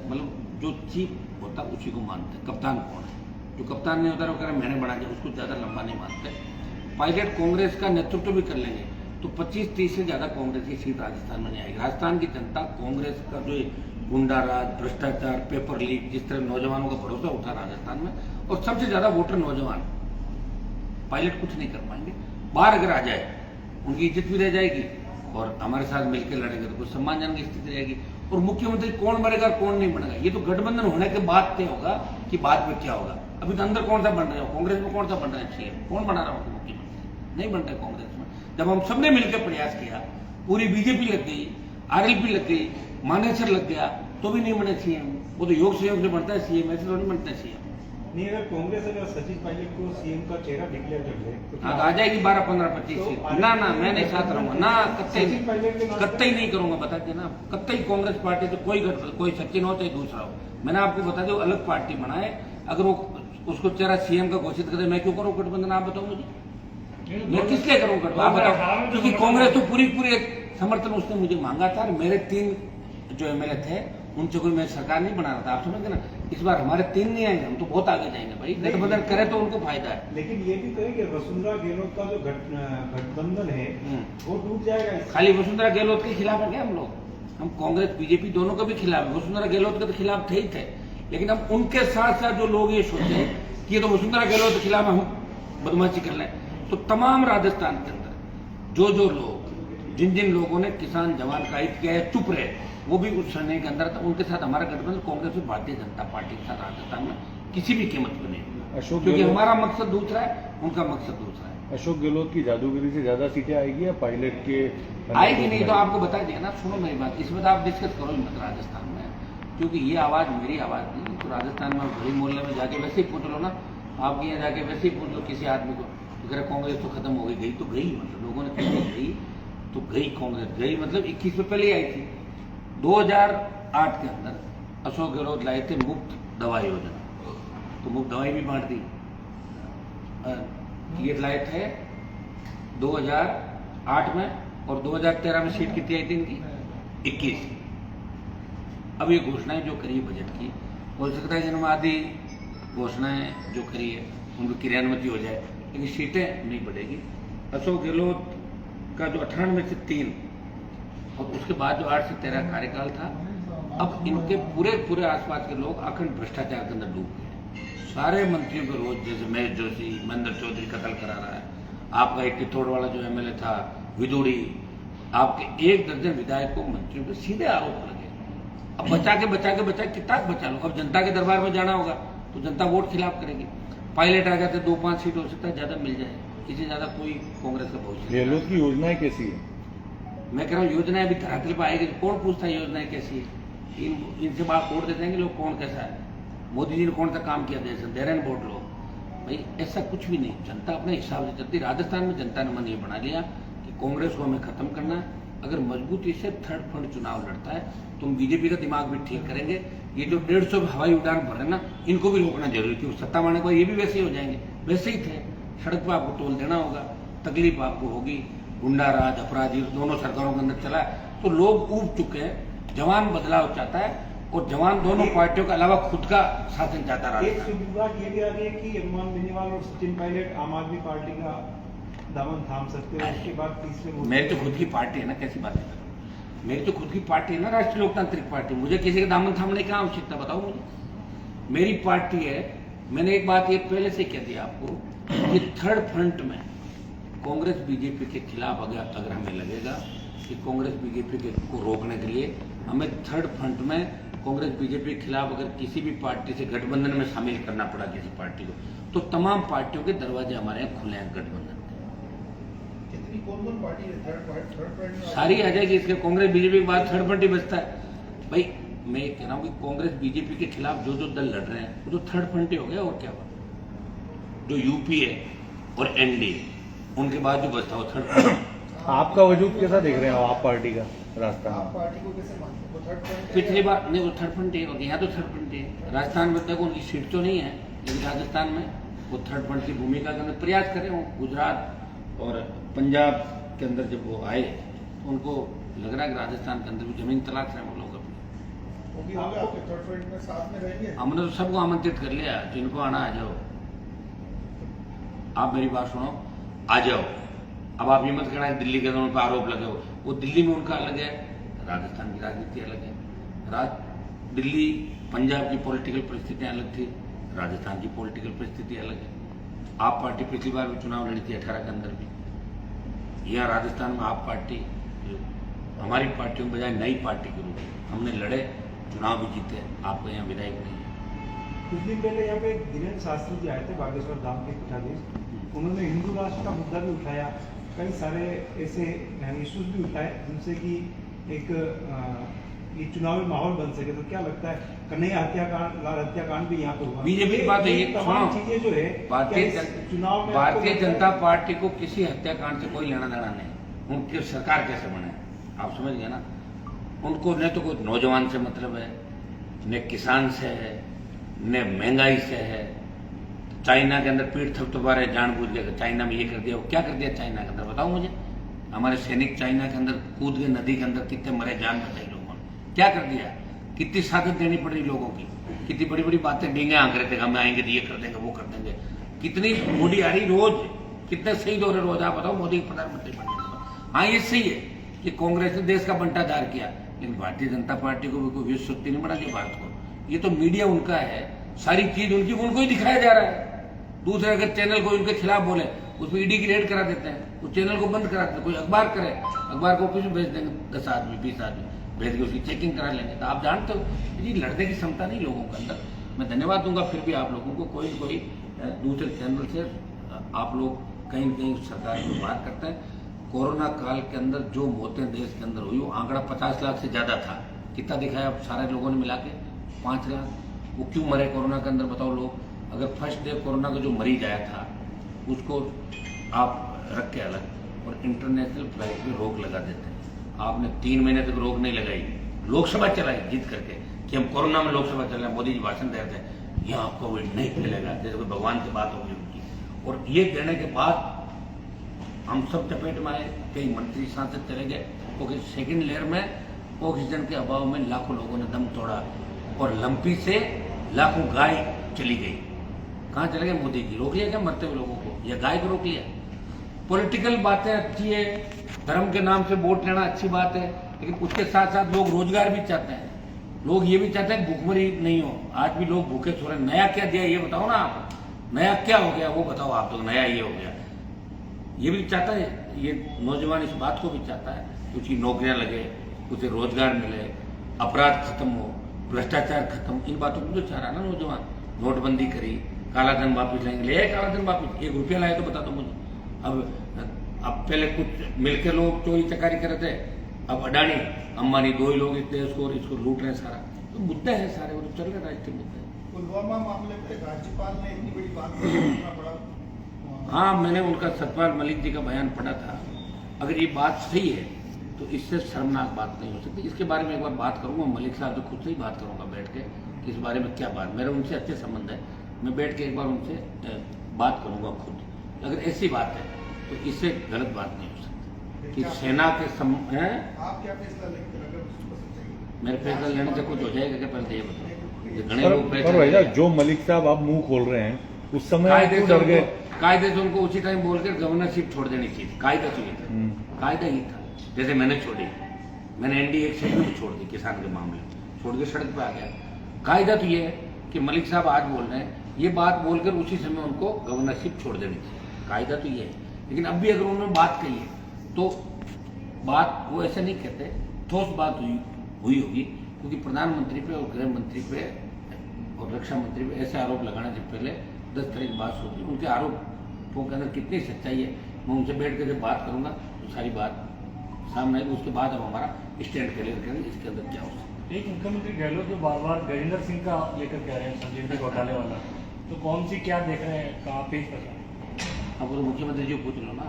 मतलब जो चीफ होता उसी को मानते हैं। कप्तान कौन है? जो कप्तान नहीं होता वो कह रहे मैंने बना दिया, उसको ज्यादा लंबा नहीं मानते। पायलट कांग्रेस का नेतृत्व भी कर लेंगे तो 25-30 से ज्यादा कांग्रेस की सीट राजस्थान में नहीं आएगी। राजस्थान की जनता कांग्रेस का जो गुंडा राज, भ्रष्टाचार, पेपर लीक, जिस तरह नौजवानों का भरोसा उठा राजस्थान में, और सबसे ज्यादा वोटर नौजवान, पायलट कुछ नहीं कर पाएंगे। बाहर अगर आ जाए उनकी इज्जत भी रह जाएगी और हमारे साथ मिलकर लड़ेंगे तो कुछ सम्मानजनक स्थिति रहेगी। और मुख्यमंत्री कौन बनेगा कौन नहीं बनेगा ये तो गठबंधन होने के बाद तय होगा कि बाद में क्या होगा। अभी तो अंदर कौन सा बन रहे हो, कांग्रेस में कौन सा बन रहा है सीएम, कौन बना रहा होगा मुख्यमंत्री? नहीं बन रहे कांग्रेस में। जब हम सबने मिलकर प्रयास किया, पूरी बीजेपी लग गई, आरएलपी लग गई, मानेसर लग गया, तो भी नहीं बने सीएम। वो तो योग सहयोग से बनता है सीएम, ऐसे तो नहीं बनता है सीएम। नहीं, अगर कांग्रेस अगर सचिन पायलट को सीएम का चेहरा डिक्लेयर कर ले तो हाँ तो आ जाएगी 12-15-25 सीट। ना ना मैं नहीं साथ रहूंगा ना, कत्ते ही नहीं करूंगा, बता देना कत्ते ही। कांग्रेस पार्टी तो कोई सचिन हो चाहे दूसरा हो, मैंने आपको बता दिया अलग पार्टी बनाए। अगर वो उसको चेहरा सीएम का घोषित करे, मैं क्यों करूँ गठबंधन? आप बताओ मुझे, मैं किस लिए करूँ गठबंधन? आप बताओ, क्योंकि कांग्रेस तो पूरी समर्थन उसने मुझे मांगा था। मेरे 3 जो एमएलए थे उनसे कोई मैं सरकार नहीं बना रहा था, आप समझते ना। इस बार हमारे 3 नहीं आएंगे, हम तो बहुत आगे जाएंगे भाई। गठबंधन करे तो उनको फायदा है। लेकिन ये भी कहें कि वसुंधरा गहलोत का जो गठबंधन है वो टूट जाएगा। खाली वसुंधरा गहलोत के खिलाफ है क्या हम लोग? हम कांग्रेस बीजेपी दोनों के भी खिलाफ है। वसुंधरा गहलोत के तो खिलाफ थे ही थे, लेकिन अब उनके साथ साथ जो लोग ये सोचे कि ये तो वसुंधरा गहलोत के खिलाफ हम बदमाशी कर लें, तो तमाम राजस्थान के अंदर जो लोग जिन लोगों ने किसान जवान का हित किया है, चुप रहे, वो भी उस श्रेणी के अंदर था। उनके साथ हमारा गठबंधन कांग्रेस और भारतीय जनता पार्टी के साथ राजस्थान में किसी भी कीमत पर नहीं, क्योंकि हमारा मकसद दूसरा है, उनका मकसद दूसरा है। अशोक गहलोत की जादूगरी से ज्यादा सीटें आएगी या पायलट के? आएगी नहीं तो आपको बता दिया ना। सुनो मेरी बात, इसमें तो आप डिस्कस करो मत राजस्थान में, क्योंकि ये आवाज मेरी आवाज नहीं। तो राजस्थान में बड़ी मोहल्ले में जाके वैसे ही पूछ लो ना, आपके यहाँ जाके वैसे ही पूछ लो किसी आदमी को, अगर कांग्रेस तो खत्म हो गई तो गई, मतलब लोगों ने कही गई तो गई, कांग्रेस गई, मतलब 21 में पहले आई थी। 2008 के अंदर अशोक गहलोत लाए थे मुफ्त दवा योजना, तो मुफ्त दवाई भी बांट दी। ये लाए थे 2008 में, और 2013 में सीट कितनी आई थी इनकी? 21। अब ये घोषणाएं जो करी है बजट की, हो सकता है जिनमें आधी घोषणाएं जो करी है उनकी क्रियान्वित हो जाए, लेकिन सीटें नहीं बढ़ेगी। अशोक गहलोत का जो 98 में से 3 और उसके बाद जो 8 से 13 कार्यकाल था, अब इनके पूरे आसपास के लोग अखंड भ्रष्टाचार के अंदर डूब गए। सारे मंत्रियों को रोज, जैसे महेश जोशी, महेंद्र चौधरी कत्ल करा रहा है, आपका एक कितौड़ वाला जो एमएलए था विदुड़ी, आपके 1 दर्जन विधायकों मंत्रियों पर सीधे आरोप लगे। अब बचा के कितना बचा लो। अब जनता के दरबार में जाना होगा तो जनता वोट खिलाफ करेगी। पायलट आ जाते 2-5 सीट हो सकता है ज्यादा मिल जाए, इससे ज्यादा कोई कांग्रेस का भविष्य। गहलोत की योजनाएं कैसी है? मैं कह रहा हूँ योजनाएं अभी धरातल पर आएगी, कौन पूछता है योजनाएं कैसी है? इनसे बात वोट देते हैं कि लोग कौन कैसा है, मोदी जी ने कौन सा काम किया देश में, दे रहे हैं वोट लोग। भाई ऐसा कुछ भी नहीं, जनता अपने हिसाब से चलती। राजस्थान में जनता ने मन ये बना लिया कि कांग्रेस को हमें खत्म करना है। अगर मजबूती से थर्ड फ्रंट चुनाव लड़ता है तो हम बीजेपी का दिमाग भी ठीक करेंगे। ये जो 150 हवाई उड़ान भर रहे हैं ना, इनको भी रोकना जरूरी, क्योंकि सत्ता मारने के बाद ये भी वैसे ही हो जाएंगे, वैसे ही थे। सड़क पर आपको टोल देना होगा, तकलीफ आपको होगी, गुंडा राज अपराधी दोनों सरकारों के अंदर चला है, तो लोग ऊब चुके हैं। जवान बदलाव चाहता है और जवान दोनों पार्टियों के अलावा खुद का शासन चाहता रहा। एक सुविधा ये भी आ रही है कि अरमान बेनीवाल और सचिन पायलट आम आदमी पार्टी का दामन थाम सकते हैं। उसके बाद तीसरे मेरी तो खुद की पार्टी है ना, कैसी बात है, मेरी तो खुद की पार्टी है ना, राष्ट्रीय लोकतांत्रिक पार्टी। मुझे किसी का दामन थामने की आवश्यकता, बताओ मुझे। मेरी पार्टी है। मैंने एक बात ये पहले से कह दिया आपको कि थर्ड फ्रंट में कांग्रेस बीजेपी के खिलाफ अगर हमें लगेगा कि कांग्रेस बीजेपी को रोकने के लिए हमें थर्ड फ्रंट में कांग्रेस बीजेपी के खिलाफ अगर किसी भी पार्टी से गठबंधन में शामिल करना पड़ा किसी पार्टी को, तो तमाम पार्टियों के दरवाजे हमारे यहाँ खुले हैं गठबंधन के। कितनी कौन पार्टी है थर्ड फ्रंट? सारी आ जाएगी। इसके कांग्रेस बीजेपी के बाद थर्ड फ्रंट ही बचता है। भाई मैं ये कह रहा हूँ कि कांग्रेस बीजेपी के खिलाफ जो दल लड़ रहे हैं वो तो थर्ड फ्रंट ही हो गया, और क्या हुआ। जो यूपी है और एनडीए, उनके बाद जो बचता हो थर्ड फ्रंट। आपका वजूद कैसा देख रहे हो आप पार्टी का रास्ता? आप पार्टी को कैसे मानते हैं? वो थर्ड फ्रंट है? पिछली बार नहीं, वो थर्ड फ्रंट है, और यहाँ तो थर्ड फ्रंट है। राजस्थान में देखो उनकी सीट तो नहीं है, लेकिन राजस्थान में वो थर्ड फ्रंट की भूमिका के अंदर प्रयास करें। वो गुजरात और पंजाब के अंदर जब वो आए तो उनको लग रहा है कि राजस्थान के अंदर भी जमीन तलाश रहे हैं वो लोग अपनी। वो भी होगा आपके थर्ड फ्रंट में साथ में रहेंगे? हमने तो सबको आमंत्रित कर लिया, जिनको आना आ जाओ। आप मेरी बात सुनो, आ जाओ। अब आप ये मत कहना है दिल्ली के अंदर उन पर आरोप लगे हो, वो दिल्ली में उनका अलग है, राजस्थान की राजनीति अलग है। दिल्ली पंजाब की पॉलिटिकल परिस्थितियां अलग थी, राजस्थान की पॉलिटिकल परिस्थिति अलग है। आप पार्टी पिछली बार भी चुनाव लड़ी थी 18 के अंदर भी। यहाँ राजस्थान में आप पार्टी हमारी पार्टियों के बजाय नई पार्टी के रूप में हमने लड़े, चुनाव भी जीते। आपको यहाँ विधायक नहीं है। कुछ दिन पहले यहाँ पे धीरेन्द्र शास्त्री जी आए थे, बागेश्वर धाम के पीठाधीश। उन्होंने हिंदू राष्ट्र का मुद्दा भी उठाया, कई सारे ऐसे इश्यूज भी उठाए जिनसे कि एक ये चुनावी माहौल बन सके। तो क्या लगता है कन्हैया हत्याकांड, लाल हत्याकांड भी यहाँ पे हुआ? बीजेपी की बात है ये, तमाम चीजें जो है चुनाव में भारतीय जनता पार्टी को किसी हत्याकांड से कोई लेना देना नहीं। उनकी सरकार कैसे बने आप समझ गए ना। उनको न तो कोई नौजवान से मतलब है, न किसान से है, न महंगाई से है। चाइना के अंदर पीठ थपथपा रहे जानबूझ के, चाइना में ये कर दिया, वो क्या कर दिया चाइना के अंदर बताओ मुझे। हमारे सैनिक चाइना के अंदर कूद गए, नदी के अंदर कितने मरे, जान बचाई लोगों ने, क्या कर दिया। कितनी साकत देनी पड़ रही लोगों की, कितनी बड़ी बड़ी बातें डींगे आंक रहे थे, हम आएंगे तो ये कर देंगे वो कर देंगे। कितनी मोदी आ रही रोज, कितने शहीद हो रहे रोज, आप बताओ मोदी प्रधानमंत्री बनने के बाद। हाँ ये सही है कि कांग्रेस ने देश का बंटाधार किया, लेकिन भारतीय जनता पार्टी को भी कोई विश्व शक्ति नहीं बना दी भारत को। ये तो मीडिया उनका है, सारी चीज उनकी, उनको ही दिखाया जा रहा है। दूसरे अगर चैनल को उनके खिलाफ बोले उसमें ईडी की रेड करा देते हैं, उस चैनल को बंद करा देते हैं। कोई अखबार करे, अखबार को ऑफिस में भेज देंगे 10 आदमी 20 आदमी भेज के उसकी चेकिंग करा लेंगे। तो आप जानते हो ये लड़ने की क्षमता नहीं लोगों के अंदर। मैं धन्यवाद दूंगा फिर भी आप लोगों को, कोई न कोई दूसरे चैनल से आप लोग कहीं न कहीं सरकार को बात करते हैं। कोरोना काल के अंदर जो मौतें देश के अंदर हुई वो आंकड़ा 50 लाख से ज्यादा था। कितना दिखाया आप सारे लोगों ने मिला के 5 लाख। वो क्यों मरे कोरोना के अंदर बताओ लोग। अगर फर्स्ट डे कोरोना का जो मरीज आया था उसको आप रख के अलग और इंटरनेशनल फ्लाइट पे रोक लगा देते हैं। आपने 3 महीने तक रोक नहीं लगाई, लोकसभा चलाई जीत करके कि हम कोरोना में लोकसभा चल रहे हैं। मोदी जी भाषण दे रहे थे यहाँ कोविड नहीं फैलेगा, जैसे कोई भगवान से बात होगी उनकी। और ये कहने के बाद हम सब चपेट में आए, कई मंत्री सांसद चले गए क्योंकि सेकेंड लेयर में ऑक्सीजन के अभाव में लाखों लोगों ने दम तोड़ा और लंपी से लाखों गाय चली गई। कहाँ चले गए मोदी जी? रोक लिया क्या मरते हुए लोगों को, या गाय को रोक लिया? पॉलिटिकल बातें अच्छी है, धर्म के नाम से वोट लेना अच्छी बात है, लेकिन उसके साथ साथ लोग रोजगार भी चाहते हैं। लोग ये भी चाहते हैं भूखमरी नहीं हो। आज भी लोग भूखे सो रहे हैं। नया क्या दिया ये बताओ ना आप, नया क्या हो गया वो बताओ आप। तो नया ये हो गया, ये भी चाहता है, ये नौजवान इस बात को भी चाहता है कि उसकी नौकरियां लगे, उसे रोजगार मिले, अपराध खत्म हो, भ्रष्टाचार खत्म। इन बातों को तो चाह रहा है ना नौजवान। नोटबंदी करी, काला धन वापिस लाएंगे, ले काला धन वापिस। 1 रुपया लाए तो बता दो मुझे। अब पहले कुछ मिलकर लोग चोरी चकारी कर रहे थे, अब अडानी अंबानी 2 ही लोग इस देश को इसको लूट रहे हैं सारा। तो मुद्दे हैं सारे, वो तो चल रहे राष्ट्रीय मुद्दे। पुलवामा मामले पे राज्यपाल ने इतनी बड़ी बात करना पड़ा। हाँ मैंने उनका सतपाल मलिक जी का बयान पढ़ा था अगर ये बात सही है तो इससे शर्मनाक बात नहीं हो सकती। इसके बारे में एक बार बात करूंगा, मलिक साहब से खुद से ही बात करूंगा बैठ के कि इस बारे में क्या बात, मेरा उनसे अच्छे संबंध है, मैं बैठ के एक बार उनसे बात करूंगा खुद। अगर ऐसी बात है तो इससे गलत बात नहीं हो सकती कि सेना के हैं। आप क्या फैसला लेंगे अगर उसको सच्चाई है? मेरे फैसला लेने से कुछ हो जाएगा क्या, पहले तो ये बताओ। घने पर लोग पर फैसला भैया लेंगे। जो मलिक साहब आप मुंह खोल रहे हैं उस समय आप कायदे क्यों से डर गए? कायदे से उनको उसी टाइम बोलकर गवर्नरशिप छोड़ देनी चाहिए। कायदा तो ये था, कायदा ही था। जैसे मैंने छोड़ी, मैंने एनडीए एक सेट भी छोड़ दी, किसान के मामले छोड़ के सड़क पे आ गया। कायदा तो ये है कि मलिक साहब आज बोल रहे हैं, ये बात बोलकर उसी समय उनको गवर्नरशिप छोड़ देनी चाहिए। कायदा तो ये है। लेकिन अब भी अगर उन्होंने बात कही है तो बात वो ऐसे नहीं कहते, ठोस बात हुई होगी, क्योंकि प्रधानमंत्री पे और गृह मंत्री पे और रक्षा मंत्री पे ऐसे आरोप लगाने से पहले 10 तरह की बात होती है। उनके आरोपों के अंदर कितनी सच्चाई है, मैं उनसे बैठ कर जब बात करूंगा तो सारी बात सामने आएगी। उसके बाद हम हमारा स्टैंड क्लियर करेंगे इसके अंदर क्या हो सकता है। एक मुख्यमंत्री गहलोत जो बार बार गजेंद्र सिंह का लेकर कह रहे हैं संजीवनी घोटाले वाला, तो कौन सी क्या देख रहे हैं, कहाँ पेश कर रहे हैं? अब वो मुख्यमंत्री जी को पूछ लो ना।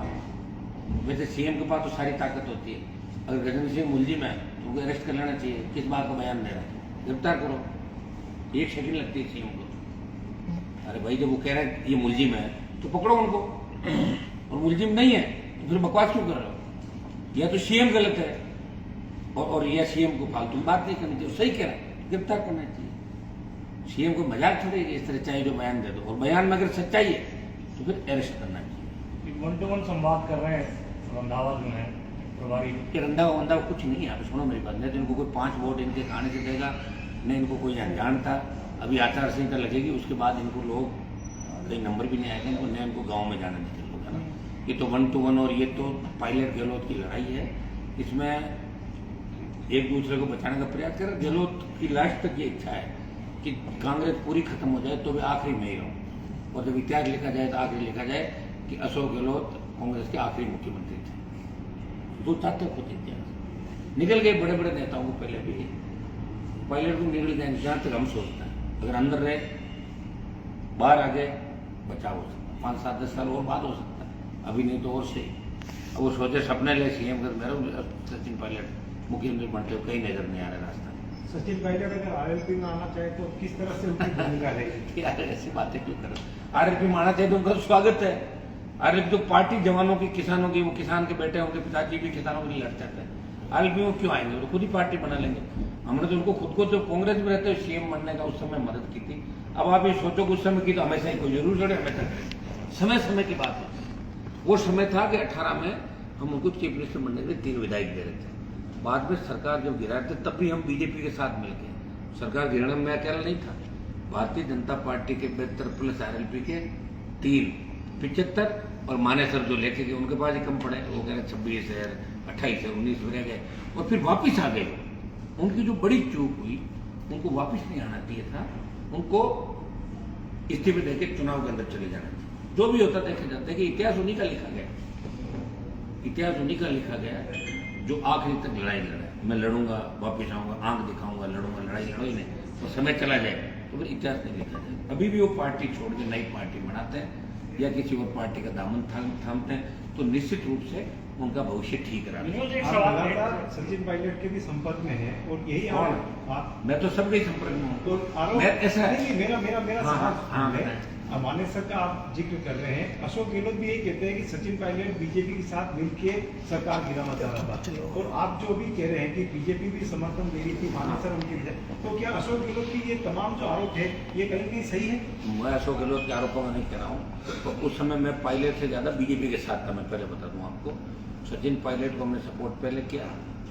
वैसे सीएम के पास तो सारी ताकत होती है। अगर गजेंद्र सिंह मुलजिम है तो उनको अरेस्ट कर लेना चाहिए। किस बात का बयान दे रहा है, गिरफ्तार करो। एक सेकंड लगती है सीएम को। अरे भाई जब वो कह रहे हैं ये मुलजिम है तो पकड़ो उनको, और मुलजिम नहीं है तो फिर बकवास क्यों कर रहे हो? या तो सीएम गलत है और या सीएम को फालतू बात नहीं करनी चाहिए। सही कह रहे हैं, गिरफ्तार करना चाहिए। सीएम को मजाक छोड़ेगी इस तरह, चाहे जो बयान दे दो, और बयान में अगर सच्चाई है तो फिर अरेस्ट करना चाहिए। 1-to-1 संवाद कर रहे हैं रंधावा जो है प्रभारी। कि रंधा वंधा कुछ नहीं है। आप सुनो मेरी बात, नहीं तो इनको कोई 5 वोट इनके खाने से देगा, नहीं इनको कोई अनजान था। अभी आचार संहिता लगेगी, उसके बाद इनको लोग कई नंबर भी नहीं आएगा, इनको नहीं, इनको गाँव में जाना चाहिए लोग, है ना। ये तो 1-to-1 और ये तो पायलट गहलोत की लड़ाई है। इसमें एक दूसरे को बचाने का प्रयास कर। गहलोत की लास्ट तक ये इच्छा है कि कांग्रेस पूरी खत्म हो जाए तो भी आखिरी में ही रहूं, और जब इतिहास लिखा जाए तो आखिरी लिखा जाए कि अशोक गहलोत कांग्रेस के आखिरी मुख्यमंत्री थे। जो चाहते खुद इतिहास निकल गए बड़े बड़े नेताओं को पहले भी, पायलट को निकल जाएंगे जहां तक हम सोचते हैं। अगर अंदर रहे, बाहर आ गए, बचाव हो सकता है। 5, 7, 10 साल और बाद हो सकता है, अभी नहीं तो और सही। अब वो सोचे सपने ले सीएम कर, मेरा सचिन पायलट मुख्यमंत्री बनते हुए कहीं नजर नहीं आ रहा रास्ता। सचिन पायलट अगर आरएलपी में आना चाहे तो किस तरह से उनकी भूमिका रहेगी? यार ऐसी बातें क्यों करो? आरएलपी में आना चाहिए तो उनका स्वागत है। आरएलपी तो पार्टी जवानों की, किसानों की, वो किसान के बेटे, उनके पिताजी भी किसानों के लिए लड़ते थे। आरएलपी में क्यों आएंगे? वो खुद ही पार्टी बना लेंगे। हमने तो उनको खुद को, जो कांग्रेस में रहते हुए सीएम बनने का उस समय मदद की थी। अब आप ये सोचो कि उस समय की तो हमेशा ही कोई जरूर लड़े, हमेशा समय समय की बात है। वो समय था कि 18 में हम उनको चीफ मिनिस्टर बनने के लिए 3 विधायक दे रहे थे। बाद में सरकार जब गिरा थे तब भी हम बीजेपी के साथ मिलकर, सरकार गिराने में अकेला नहीं था। भारतीय जनता पार्टी के 72 प्लस आरएलपी के 3, 75 और मानेसर जो लेके गए उनके पास ही कम पड़े, वो कह रहे 26 है, 28 है, 19 में रह गए और फिर वापिस आ गए। उनकी जो बड़ी चूक हुई, उनको वापिस नहीं आना चाहिए था, उनको इस्तीफे देकर चुनाव के अंदर चले जाना चाहिए। जो भी होता देखा जाता है कि इतिहास उन्हीं का लिखा गया, इतिहास उन्हीं का लिखा गया जो आखिरी तक लड़ाई लड़ा। मैं लड़ूंगा, वापिस आऊंगा, आंख दिखाऊंगा, लड़ूंगा, लड़ाई लड़ो ही नहीं, तो समय चला जाए तो फिर इतिहास नहीं लिखा जाए। अभी भी वो पार्टी छोड़ के नई पार्टी बनाते हैं या किसी और पार्टी का दामन थामते हैं तो निश्चित रूप से उनका भविष्य ठीक रहा। विनोद, एक आप सवाल लगातार है। सचिन पायलट के भी संपर्क में है और यही कौन? आप मैं तो सबके संपर्क में हूँ। तो आरोप मैं ऐसा है। नहीं, मेरा हाँ, हाँ, सवाल है। माने सर का आप जिक्र कर रहे हैं, अशोक गहलोत भी यही कहते हैं कि सचिन पायलट बीजेपी के साथ मिलकर सरकार गिराना चाह रहा था, और आप जो भी कह रहे हैं कि बीजेपी भी समर्थन दे रही थी, माने सर उनके लिए, तो क्या अशोक गहलोत की ये तमाम जो आरोप है ये कहीं कहीं सही है? मैं अशोक गहलोत के आरोपों में नहीं कह रहा हूँ। तो उस समय मैं पायलट से ज्यादा बीजेपी के साथ था। मैं पहले बता दूं आपको, सचिन पायलट को हमने सपोर्ट पहले किया।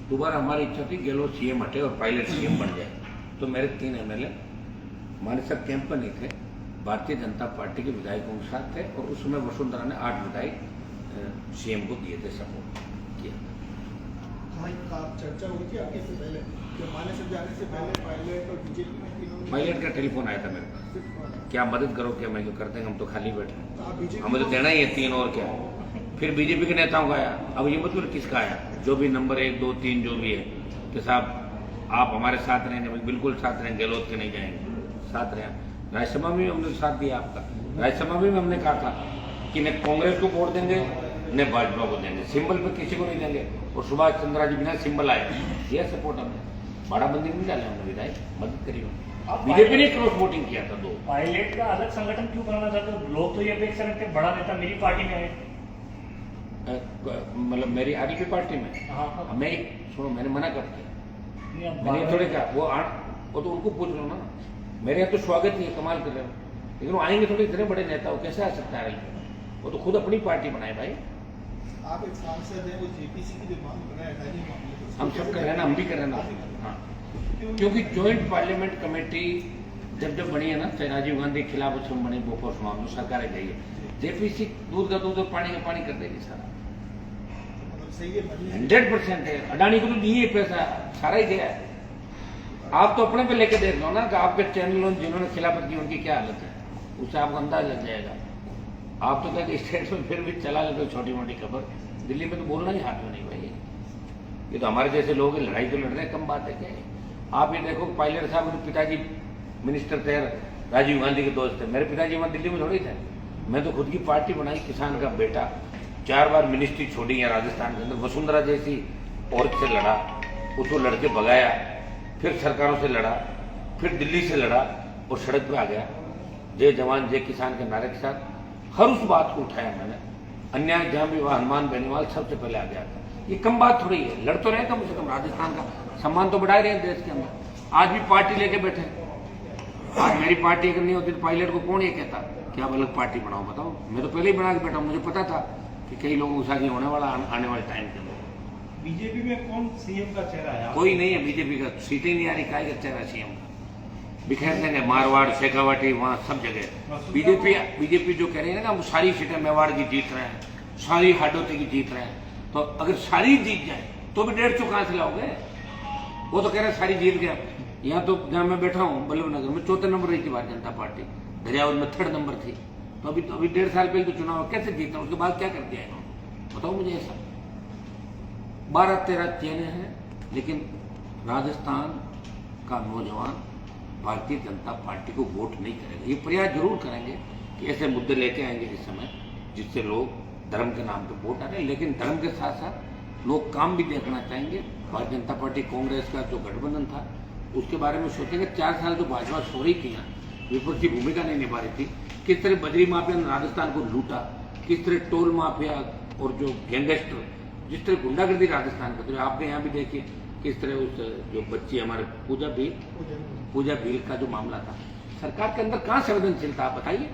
दोबारा हमारी इच्छा थी गहलोत सीएम हटे और पायलट सीएम बन जाए, तो मेरे 3 MLA हमारे साथ कैंप पर नहीं थे, भारतीय जनता पार्टी के विधायकों के साथ थे, और उस समय वसुंधरा ने 8 विधायक सीएम को दिए थे, सपोर्ट किया। चर्चा हुई थी आपके से पहले कि माने से जाने से पहले पायलट और बीजेपी में तीनों पायलट का टेलीफोन आया था मेरे पास, क्या मदद करो, क्या मैं जो करते हैं, हम तो खाली बैठे हैं, तो आप बीजेपी हमें तो देना ही है 3 और क्या। फिर बीजेपी के नेताओं का आया। अब ये मतलब किसका आया, जो भी नंबर 1, 2, 3 जो भी है कि साहब आप हमारे साथ रहेंगे, बिल्कुल साथ रहें, गहलोत के नहीं जाएंगे, साथ रहें। राज्यसभा में हमने साथ दिया आपका, राज्यसभा में हमने कहा था कि न कांग्रेस को वोट देंगे ने भाजपा को देंगे, सिंबल पे किसी को नहीं देंगे। और सुभाष चंद्रा जी बिना सिंबल आए, ये सपोर्ट हमने बड़ा बंदी नहीं डाले, हमने विधायक मदद करी। बीजेपी ने क्रॉस वोटिंग किया था 2। पायलट का अलग संगठन क्यों बनाना चाहते हो? लोग तो ये अपेक्षा रखते हैं बड़ा नेता मेरी पार्टी में है। मतलब मेरी आरएलपी पार्टी में हाँ। मैं सुनो, मैंने मना कर दिया, नहीं, अब मैंने थोड़े कहा वो तो उनको पूछ लो ना। मेरे यहाँ तो स्वागत ही है, कमाल कर रहे हो, लेकिन वो आएंगे थोड़े, इतने बड़े नेता वो कैसे आ सकता है आरएलपी में? वो तो खुद अपनी पार्टी बनाए भाई। आप एक सांसद हैं, वो जेपीसी की जो मांग कर रहे हैं, हटाने मामले को, हम सब कर रहे हैं ना, हम भी कर रहे हैं ना। हाँ, क्योंकि ज्वाइंट पार्लियामेंट कमेटी जब बनी है ना, चाहे राजीव गांधी के खिलाफ उसमें बनी, बोफोर्स मामले सरकारें गई है, जेपीसी दूध का दूध और पानी का पानी कर देगी सारा। मतलब सही है, बनने 100% है। अडानी को तो दिए पैसा, सारा ही गया है। आप तो अपने पे लेके देख लो ना कि आपके चैनल जिन्होंने खिलाफत की उनकी क्या हालत है, उससे आपको अंदाज लग जाएगा। आप तो कहते स्टेट में फिर भी चला लेते हो छोटी मोटी खबर, दिल्ली में तो बोलना ही हाथ में नहीं भाई। ये तो हमारे जैसे लोग लड़ाई तो लड़ रहे हैं, कम बात है क्या है? आप ये देखो, पायलट साहब के पिताजी मिनिस्टर थे, राजीव गांधी के दोस्त थे। मेरे पिताजी वहाँ दिल्ली में थोड़ी थे, मैं तो खुद की पार्टी बनाई, किसान का बेटा, 4 बार मिनिस्ट्री छोड़ी है राजस्थान के अंदर। वसुंधरा जैसी औरत से लड़ा, उसको लड़के भगाया, फिर सरकारों से लड़ा, फिर दिल्ली से लड़ा और सड़क पे आ गया, जय जवान जय किसान के नारे के साथ। हर उस बात को उठाया मैंने, अन्याय जहां भी वह हनुमान बेनीवाल सबसे पहले आ गया था। ये कम बात थोड़ी है, लड़ तो रहे कम से कम, राजस्थान का सम्मान तो बढ़ा रहे हैं देश के अंदर। आज भी पार्टी लेके बैठे, आज मेरी पार्टी अगर नहीं होती तो पायलट को कौन ये कहता कि आप अलग पार्टी बनाओ? बताओ, मैं तो पहले ही बना के बैठा हूं, मुझे पता था कि कई लोगों के साथ ये होने वाला आने वाले टाइम के अंदर। बीजेपी में कौन सीएम का चेहरा है? कोई नहीं है बीजेपी का, सीटें नहीं आ रही, काय का चेहरा सीएम का बिखेर देंगे, मारवाड़ शेखावाटी वहाँ सब जगह। बीजेपी जो कह रही है ना, वो सारी सीटें मेवाड़ की जीत रहे हैं, सारी हाडोती की जीत रहे हैं, तो अगर सारी जीत जाए तो भी 150 कहाँ से लाओगे? वो तो कह रहे हैं सारी जीत गया। यहाँ तो जहाँ मैं बैठा हूँ बल्लभनगर में 4थे नंबर रही थी भारतीय जनता पार्टी, दरियावद में 3rd नंबर थी। तो अभी 1.5 साल पहले तो चुनाव कैसे जीतना, उसके बाद क्या कर दिया इन्होंने? बताओ मुझे ऐसा। 12-13 चेहरे हैं, लेकिन राजस्थान का नौजवान भारतीय जनता पार्टी को वोट नहीं करेगा। ये प्रयास जरूर करेंगे कि ऐसे मुद्दे लेके आएंगे इस समय जिससे लोग धर्म के नाम पे वोट आ रहे हैं, लेकिन धर्म के साथ साथ लोग काम भी देखना चाहेंगे। भारतीय जनता पार्टी कांग्रेस का जो गठबंधन था उसके बारे में सोचेंगे। 4 साल जो भाजपा सो रही थी, विपक्ष की भूमिका नहीं निभा रही थी, किस तरह बजरी माफिया ने राजस्थान को लूटा, किस तरह टोल माफिया और जो गैंगस्टर, जिस तरह गुंडागर्दी राजस्थान का, तो आपके यहाँ भी देखिए किस तरह उस जो बच्ची हमारे पूजा भील का जो मामला था, सरकार के अंदर कहाँ संवेदनशीलता? आप बताइए,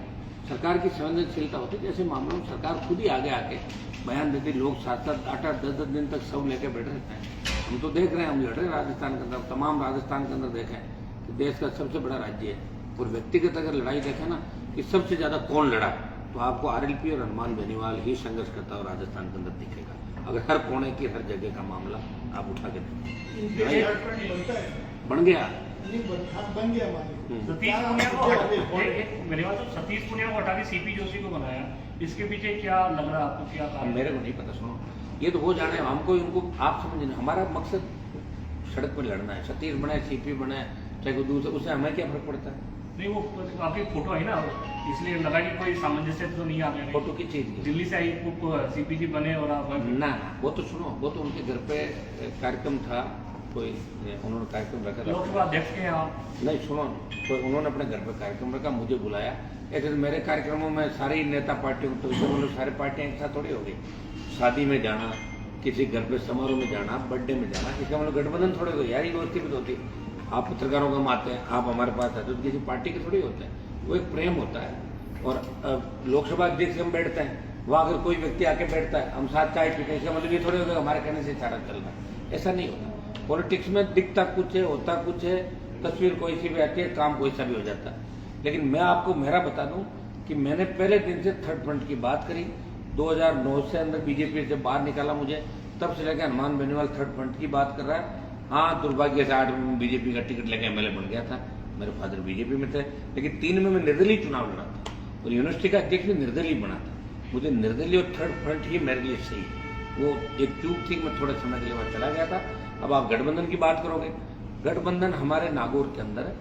सरकार की संवेदनशीलता होती जैसे मामलों में सरकार खुद ही आगे आके बयान देती, लोग 7-7, 8-8, 10-10 दिन तक सब लेके बैठे रहते हैं। हम तो देख रहे हैं, हम लड़ रहे हैं राजस्थान के अंदर, तमाम राजस्थान के अंदर देखें कि देश का सबसे बड़ा राज्य है, और व्यक्तिगत अगर लड़ाई देखें ना कि सबसे ज्यादा कौन लड़ा, तो आपको आरएलपी और हनुमान बेनीवाल ही संघर्ष करता हुआ राजस्थान के अंदर दिखेगा। अगर हर कोने की हर जगह का मामला आप उठा के बन गया, बन गया मान सतीश पूनिया को मेरे पास सतीश पूनिया को हटा के सीपी जोशी को बनाया, इसके पीछे क्या लग रहा है आपको? क्या कारण? मेरे को नहीं पता, सुनो, ये तो हो जाने, हमको इनको आप समझ, हमारा मकसद सड़क पर लड़ना है। सतीश बनाए, सीपी बनाए, चाहे कोई दूसरा, उससे हमें क्या फर्क पड़ता है? नहीं, वो आपकी फोटो है ना, इसलिए लगा कि कोई सामंजस्य तो नहीं आ गया। फोटो की चीज की दिल्ली से आई सीपीजी बने और आप ना, वो तो सुनो, वो तो उनके घर पे कार्यक्रम था, कोई उन्होंने कार्यक्रम रखा था, लोकसभा अध्यक्ष के यहाँ। नहीं सुनो, कोई उन्होंने अपने घर पे कार्यक्रम रखा, मुझे बुलाया। ऐसे मेरे कार्यक्रमों में सारी नेता पार्टियों, तो मतलब सारे पार्टियां एक साथ थोड़ी हो गई। शादी में जाना, किसी घर पे समारोह में जाना, बर्थडे में जाना, इसका मतलब गठबंधन थोड़ी हो, यारी दोस्ती भी होती। आप पत्रकारों का आते हैं, आप हमारे पास आते तो किसी पार्टी के थोड़ी होते हैं, वो एक प्रेम होता है। और लोकसभा अध्यक्ष हम बैठते हैं, वहाँ अगर कोई व्यक्ति आके बैठता है, हम साथ चाय पीते हैं, इसका मतलब ये थोड़ी होगा हमारे कहने से सारा चल रहा है, ऐसा नहीं होता। पॉलिटिक्स में दिखता कुछ है, होता कुछ है, तस्वीर कोई सी भी आती है, काम कोई सा भी हो जाता है। लेकिन मैं आपको मेरा बता दूं कि मैंने पहले दिन से 3rd फ्रंट की बात करी। 2009 से अंदर बीजेपी से बाहर निकाला मुझे, तब से लेकर हनुमान बेनीवाल 3rd फ्रंट की बात कर रहा है। हाँ, दुर्भाग्य से 8 में बीजेपी का टिकट लेकर एमएलए बन गया था, मेरे फादर बीजेपी में थे, लेकिन 3 में मैं निर्दलीय चुनाव लड़ा था और यूनिवर्सिटी का अध्यक्ष भी निर्दलीय बना था। मुझे निर्दलीय और 3rd फ्रंट ही मेरे लिए सही है। वो एक चूक थी, मैं थोड़े समय के लिए वहाँ चला गया था। अब आप गठबंधन की बात करोगे, गठबंधन हमारे नागौर के अंदर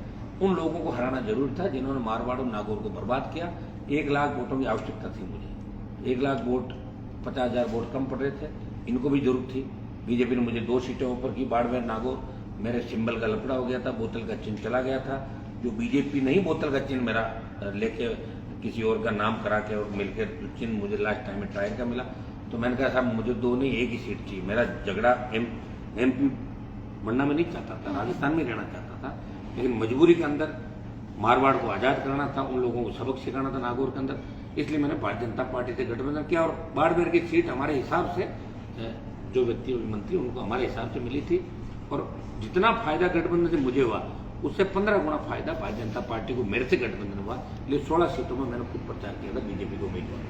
उन लोगों को हराना जरूर था जिन्होंने मारवाड़ और नागौर को बर्बाद किया। 1 लाख वोटों की आवश्यकता थी मुझे, 1 लाख वोट 50,000 वोट कम पड़ रहे थे, इनको भी जरूरत थी। बीजेपी ने मुझे 2 सीटें ऊपर की, बाड़मेर नागौर, मेरे सिंबल का लफड़ा हो गया था, बोतल का चिन्ह चला गया था। जो बीजेपी नहीं बोतल का चिन्ह मेरा लेके किसी और का नाम करा के और मिलकर चिन्ह मुझे लास्ट टाइम में ट्रायल का मिला, तो मैंने कहा साहब मुझे 2 नहीं 1 ही सीट चाहिए। मेरा झगड़ा MP बनना में नहीं चाहता था, राजस्थान में रहना चाहता था, लेकिन मजबूरी के अंदर मारवाड़ को आज़ाद कराना था, उन लोगों को सबक सिखाना था नागौर के अंदर, इसलिए मैंने भारतीय जनता पार्टी से गठबंधन किया। और बाड़मेर की सीट हमारे हिसाब से जो व्यक्ति मंत्री उनको हमारे हिसाब से मिली थी, और जितना फायदा गठबंधन से मुझे हुआ उससे 15 गुना फायदा भारतीय जनता पार्टी को मेरे से गठबंधन हुआ। इसलिए 16 सीटों में मैंने खुद प्रचार किया था बीजेपी को उम्मीदवार।